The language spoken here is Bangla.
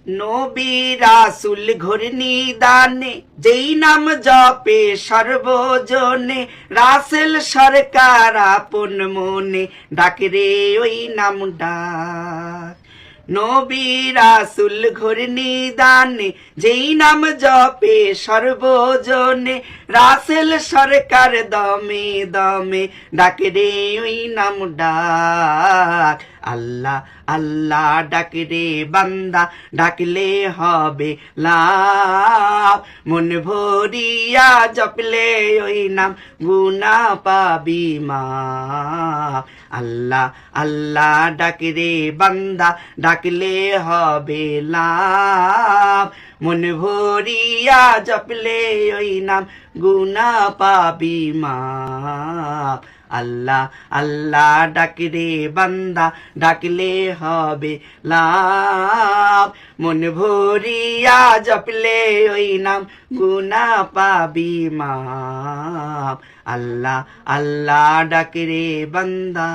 নবী রাসূল ঘোর নিদানে যেই নাম জপে সর্বজনে, রাসেল সরকার আপন মনে ডাকে রে ওই নাম ডাক। নবী রাসূল ঘোর নিদানে যেই নাম জপে সর্বজনে, রাসেল সরকার দমে দমে ডাকে রে ওই নাম ডাক। আল্লাহ আল্লাহ ডাকে রে বান্দা, ডাকলে হবে লাভ, মন ভরিয়া জপলে ওই নাম গুনাহ পাবি মাফ। আল্লাহ আল্লাহ ডাকে রে বান্দা, ডাকলে হবে লাভ, মন ভরিয়া জপলে ওই নাম গুনাহ পাবি মাফ। আল্লাহ আল্লাহ ডাকে রে বান্দা, ডাকলে হবে লাভ, মন ভরিয়া জপলে ওই নাম গুনাহ পাবি মাফ। আল্লাহ আল্লাহ ডাকে রে বান্দা।